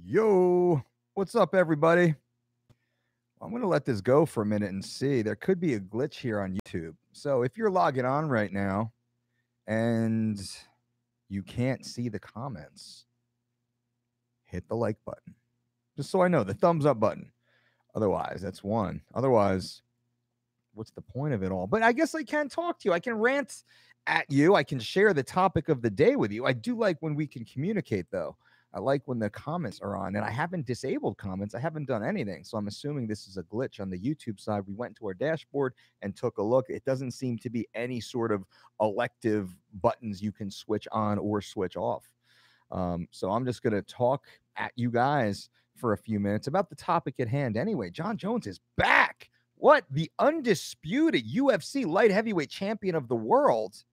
Yo, what's up, everybody? I'm going to let this go for a minute and see. There could be a glitch here on YouTube. So if you're logging on right now and you can't see the comments, hit the like button. Just so I know, the thumbs up button. Otherwise, that's one. Otherwise, what's the point of it all? But I guess I can talk to you. I can rant at you. I can share the topic of the day with you. I do like when we can communicate, though. I like when the comments are on, and I haven't disabled comments. I haven't done anything. So I'm assuming this is a glitch on the YouTube side. We went to our dashboard and took a look. It doesn't seem to be any sort of elective buttons you can switch on or switch off. So I'm just going to talk at you guys for a few minutes about the topic at hand. Anyway, Jon Jones is back. What? The undisputed UFC light heavyweight champion of the world,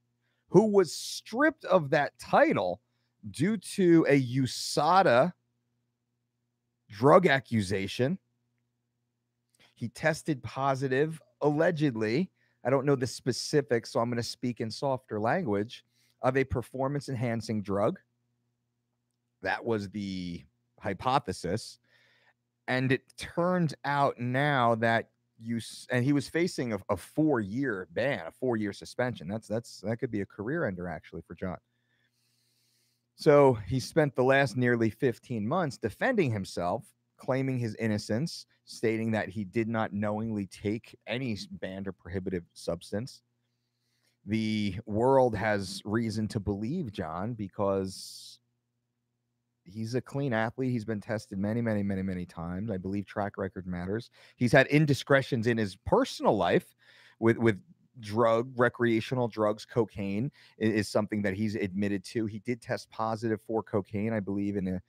who was stripped of that title due to a USADA drug accusation. He tested positive, allegedly. I don't know the specifics, so I'm going to speak in softer language, of a performance-enhancing drug. That was the hypothesis. And it turns out now that he was facing a 4-year ban, a 4-year suspension. That could be a career ender actually for Jon. So he spent the last nearly 15 months defending himself, claiming his innocence, stating that he did not knowingly take any banned or prohibited substance. The world has reason to believe Jon because he's a clean athlete. He's been tested many times. I believe track record matters. He's had indiscretions in his personal life with recreational drugs. Cocaine is something that he's admitted to. He did test positive for cocaine, I believe, in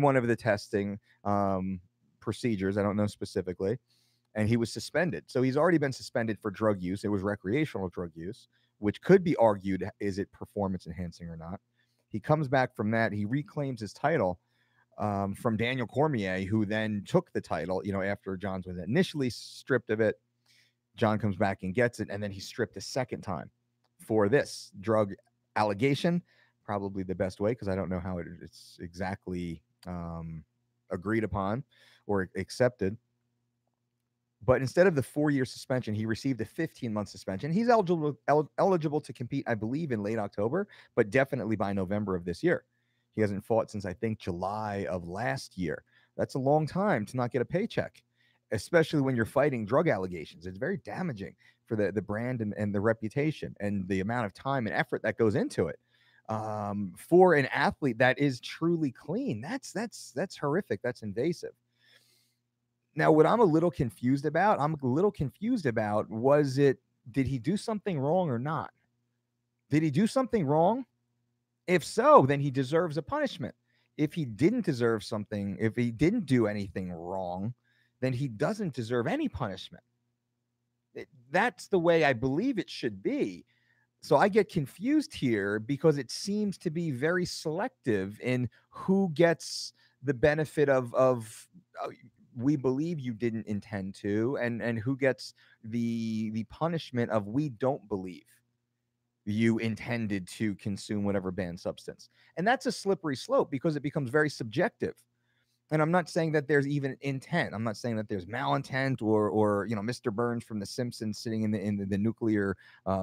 one of the testing procedures. I don't know specifically. And he was suspended. So he's already been suspended for drug use. It was recreational drug use, which could be argued, is it performance enhancing or not? He comes back from that. He reclaims his title from Daniel Cormier, who then took the title, after Jon's was initially stripped of it. Jon comes back and gets it, and then he's stripped a second time for this drug allegation. Probably the best way, because I don't know how it's exactly agreed upon or accepted. But instead of the 4-year suspension, he received a 15-month suspension. He's eligible to compete, I believe, in late October, but definitely by November of this year. He hasn't fought since, I think, July of last year. That's a long time to not get a paycheck, especially when you're fighting drug allegations. It's very damaging for the brand and the reputation and the amount of time and effort that goes into it. For an athlete that is truly clean, that's horrific. That's invasive. Now, what I'm a little confused about, did he do something wrong or not? Did he do something wrong? If so, then he deserves a punishment. If he didn't do anything wrong, then he doesn't deserve any punishment. That's the way I believe it should be. So I get confused here because it seems to be very selective in who gets the benefit of we believe you didn't intend to, and who gets the punishment of we don't believe you intended to consume whatever banned substance. And that's a slippery slope because it becomes very subjective. And I'm not saying that there's even intent. I'm not saying that there's malintent or Mr. Burns from The Simpsons sitting in the nuclear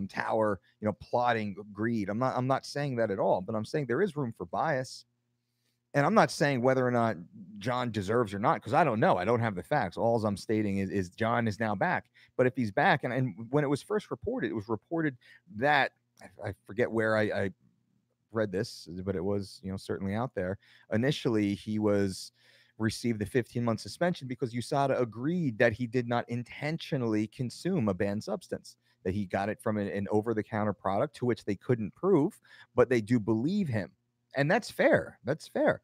tower, plotting greed. I'm not saying that at all. But I'm saying there is room for bias. And I'm not saying whether or not Jon deserves or not, because I don't know. I don't have the facts. All I'm stating is Jon is now back. But if he's back, and when it was first reported, it was reported that I forget where I read this, but it was certainly out there. Initially, he received the 15-month suspension because USADA agreed that he did not intentionally consume a banned substance, that he got it from an over-the-counter product to which they couldn't prove, but they do believe him. And that's fair. That's fair.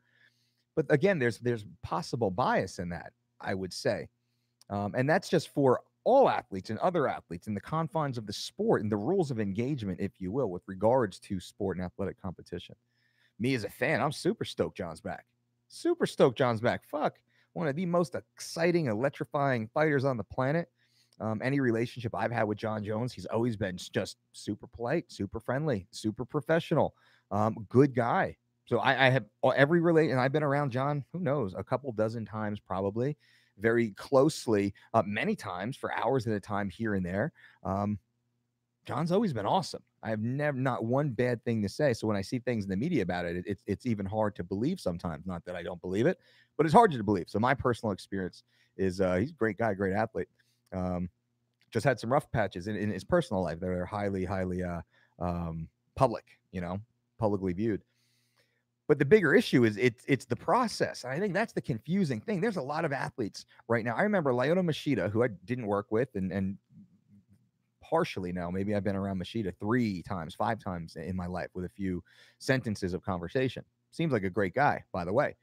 But again, there's possible bias in that, I would say. And that's just for all athletes and other athletes in the confines of the sport and the rules of engagement, if you will, with regards to sport and athletic competition. Me as a fan, I'm super stoked Jon's back. Super stoked Jon's back. Fuck. One of the most exciting, electrifying fighters on the planet. Any relationship I've had with Jon Jones, he's always been just super polite, super friendly, super professional, good guy. So I have every relate, and I've been around John, who knows, a couple dozen times probably, very closely, many times for hours at a time here and there. Um, John's always been awesome. I have never not one bad thing to say. So when I see things in the media about it, it's even hard to believe sometimes. Not that I don't believe it, but it's hard to believe. So my personal experience is he's a great guy, great athlete. Um, just had some rough patches in his personal life that are highly, highly public, publicly viewed. But the bigger issue is it's the process. And I think that's the confusing thing. There's a lot of athletes right now. I remember Lyoto Machida, who I didn't work with, and partially now, maybe I've been around Machida 3 times, 5 times in my life with a few sentences of conversation. Seems like a great guy, by the way.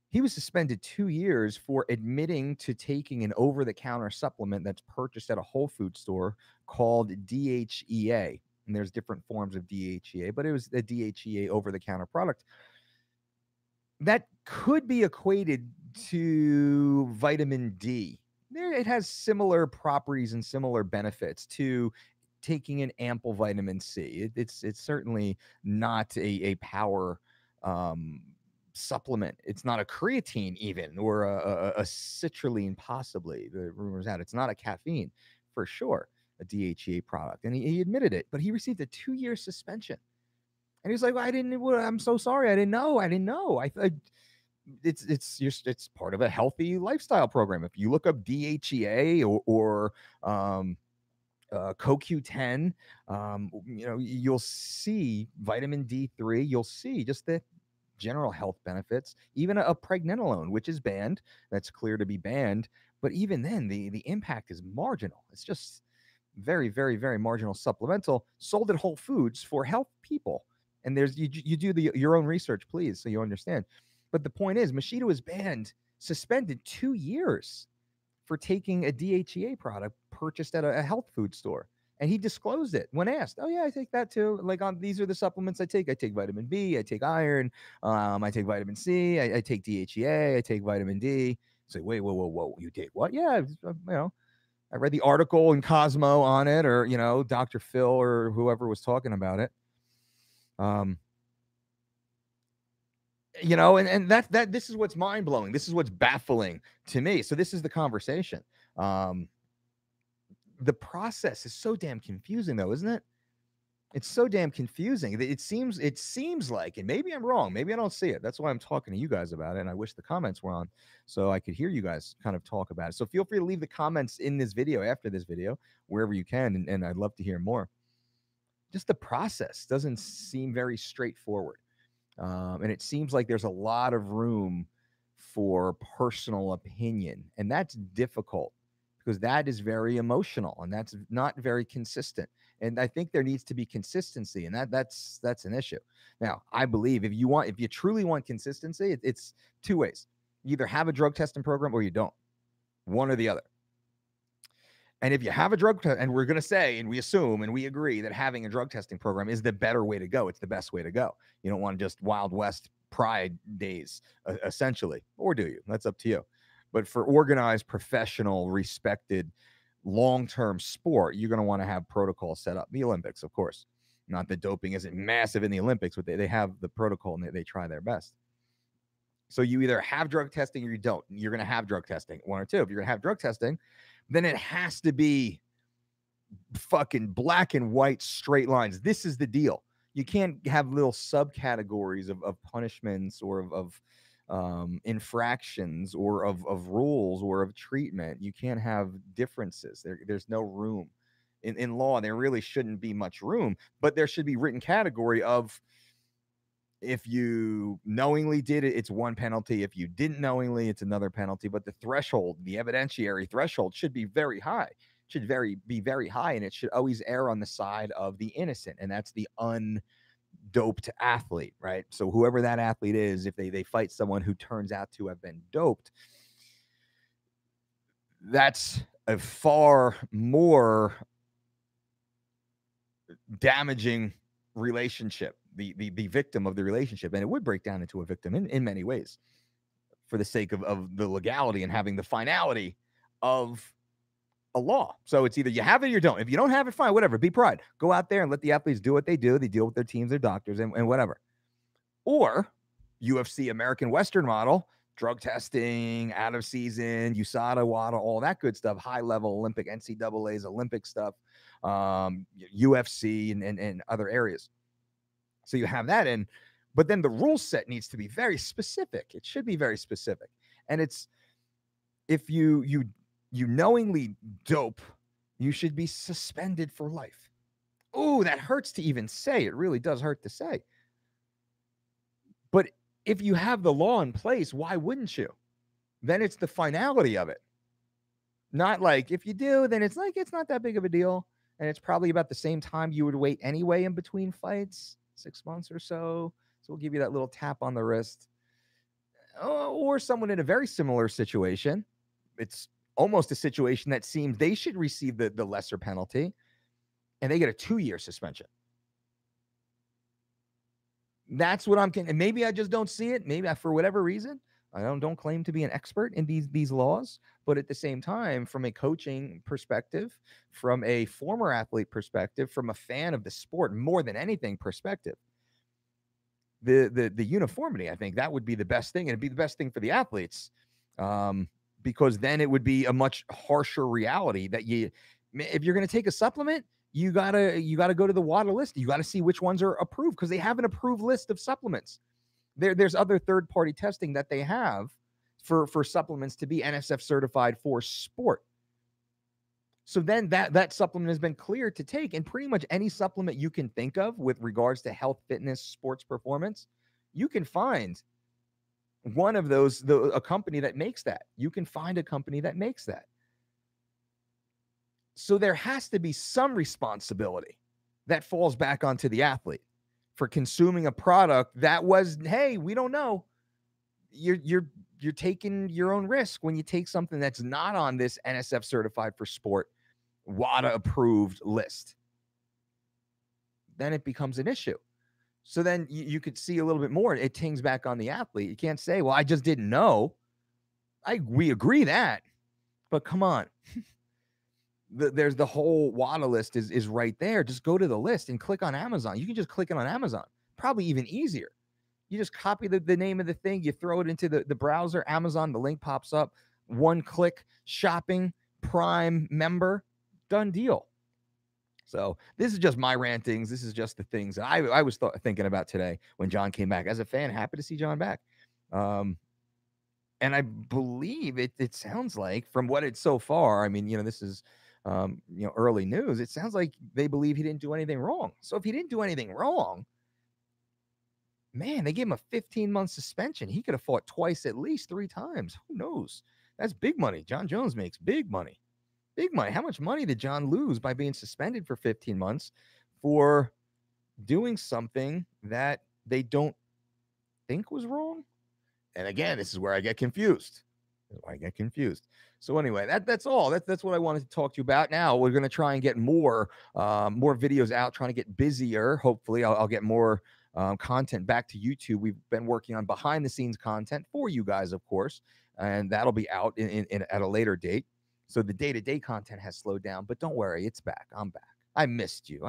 He was suspended 2 years for admitting to taking an over-the-counter supplement that's purchased at a Whole Food store called DHEA. And there's different forms of DHEA, but it was a DHEA over-the-counter product that could be equated to vitamin D. It has similar properties and similar benefits to taking an ample vitamin C. It's certainly not a power supplement. It's not a creatine even, or a citrulline possibly. The rumors out it's not a caffeine for sure, a DHEA product, and he admitted it. But he received a 2-year suspension, and he's like, well, I'm so sorry. I didn't know. It's part of a healthy lifestyle program. If you look up DHEA or CoQ10, you'll see vitamin D3. You'll see just the general health benefits. Even a pregnenolone, which is banned, that's clear to be banned. But even then, the impact is marginal. It's just very, very, very marginal supplemental sold at Whole Foods for health people. And there's you do your own research, please, so you understand. But the point is, Machida was suspended 2 years for taking a DHEA product purchased at a health food store. And he disclosed it when asked. Oh yeah, I take that too. Like these are the supplements I take. I take vitamin B, I take iron, I take vitamin C, I take DHEA, I take vitamin D. Say, wait, whoa, you take what? Yeah, I read the article in Cosmo on it, or Dr. Phil or whoever was talking about it. And that this is what's mind blowing. This is what's baffling to me. So this is the conversation. The process is so damn confusing, though, isn't it? It's so damn confusing. It seems like, and maybe I'm wrong. Maybe I don't see it. That's why I'm talking to you guys about it. And I wish the comments were on so I could hear you guys kind of talk about it. So feel free to leave the comments in this video, after this video, wherever you can. And I'd love to hear more. Just the process doesn't seem very straightforward. And it seems like there's a lot of room for personal opinion. And that's difficult because that is very emotional and that's not very consistent. And I think there needs to be consistency, and that's an issue. Now, I believe if you truly want consistency, it's 2 ways. You either have a drug testing program or you don't. One or the other. And if you have a drug test, and we're going to say, and we assume, and we agree that having a drug testing program is the better way to go. It's the best way to go. You don't want just Wild West pride days, essentially. Or do you? That's up to you. But for organized, professional, respected, long-term sport, you're going to want to have protocols set up. The Olympics, of course. Not that doping isn't massive in the Olympics, but they have the protocol and they try their best. So you either have drug testing or you don't. You're going to have drug testing, one or two. If you're going to have drug testing, then it has to be fucking black and white straight lines. This is the deal. You can't have little subcategories of punishments or of infractions or of rules or of treatment. You can't have differences. There's no room. In law, there really shouldn't be much room, but there should be written category of, if you knowingly did it, it's one penalty. If you didn't knowingly, it's another penalty. But the threshold, the evidentiary threshold, should be very high. It should be very high, and it should always err on the side of the innocent, and that's the undoped athlete, right? So whoever that athlete is, if they fight someone who turns out to have been doped, that's a far more damaging relationship, the victim of the relationship. And it would break down into a victim in many ways for the sake of the legality and having the finality of a law. So it's either you have it or you don't. If you don't have it, fine, whatever, be pride. Go out there and let the athletes do what they do. They deal with their teams, their doctors, and whatever. Or UFC American Western model, drug testing, out of season, USADA, WADA, all that good stuff, high level Olympic, NCAA's Olympic stuff, UFC, and other areas. So you have that in, but then the rule set needs to be very specific. It should be very specific. And it's, if you knowingly dope, you should be suspended for life. Oh, that hurts to even say. It really does hurt to say. But if you have the law in place, why wouldn't you? Then it's the finality of it. Not like if you do, then it's like it's not that big of a deal. And it's probably about the same time you would wait anyway in between fights, 6 months or so. So we'll give you that little tap on the wrist. Or someone in a very similar situation. It's almost a situation that seems they should receive the lesser penalty, and they get a 2-year suspension. That's what I'm, and maybe I just don't see it. Maybe for whatever reason, I don't claim to be an expert in these laws, but at the same time, from a coaching perspective, from a former athlete perspective, from a fan of the sport, more than anything perspective, the uniformity, I think that would be the best thing, and it'd be the best thing for the athletes, because then it would be a much harsher reality that if you're going to take a supplement, you gotta go to the WADA list. You got to see which ones are approved, because they have an approved list of supplements. There's other third-party testing that they have for supplements to be NSF certified for sport. So then that supplement has been cleared to take, and pretty much any supplement you can think of with regards to health, fitness, sports performance, you can find one of those, a company that makes that. You can find a company that makes that. So there has to be some responsibility that falls back onto the athlete for consuming a product that was, hey, we don't know. You're taking your own risk when you take something that's not on this NSF certified for sport, WADA approved list. Then it becomes an issue. So then you could see a little bit more. It tings back on the athlete. You can't say, well, I just didn't know. We agree that, but come on. There's the whole WADA list is right there. Just go to the list and click on Amazon. You can just click it on Amazon. Probably even easier. You just copy the name of the thing, you throw it into the browser, Amazon, the link pops up, one click, shopping, Prime member, done deal. So this is just my rantings. This is just the things that I was thinking about today when Jon came back. As a fan, happy to see Jon back. And I believe it sounds like, from what it's so far, I mean, this is early news. It sounds like they believe he didn't do anything wrong. So if he didn't do anything wrong, man, they gave him a 15-month suspension. He could have fought twice, at least 3 times. Who knows? That's big money. Jon Jones makes big money. Big money. How much money did Jon lose by being suspended for 15 months for doing something that they don't think was wrong? And again, this is where I get confused. So anyway, that's all. That's what I wanted to talk to you about. Now we're going to try and get more videos out, trying to get busier. Hopefully I'll get more content back to YouTube. We've been working on behind the scenes content for you guys, of course, and that'll be out in at a later date. So the day-to-day content has slowed down, but don't worry, it's back. I'm back. I missed you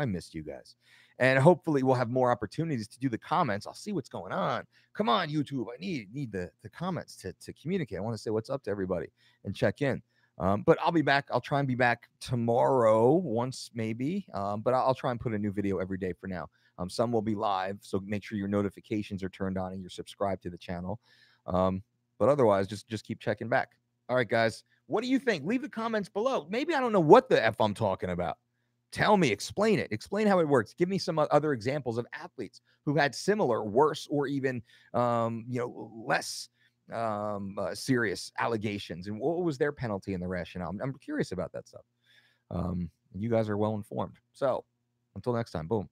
guys. And hopefully we'll have more opportunities to do the comments. I'll see what's going on. Come on, YouTube. I need the comments to communicate. I want to say what's up to everybody and check in. But I'll be back. I'll try and be back tomorrow once maybe. But I'll try and put a new video every day for now. Some will be live, so make sure your notifications are turned on and you're subscribed to the channel. But otherwise, just keep checking back. All right, guys. What do you think? Leave the comments below. Maybe I don't know what the F I'm talking about. Tell me, explain it. Explain how it works. Give me some other examples of athletes who had similar, worse, or even, less serious allegations, and what was their penalty and the rationale. I'm curious about that stuff. You guys are well informed. So until next time, boom.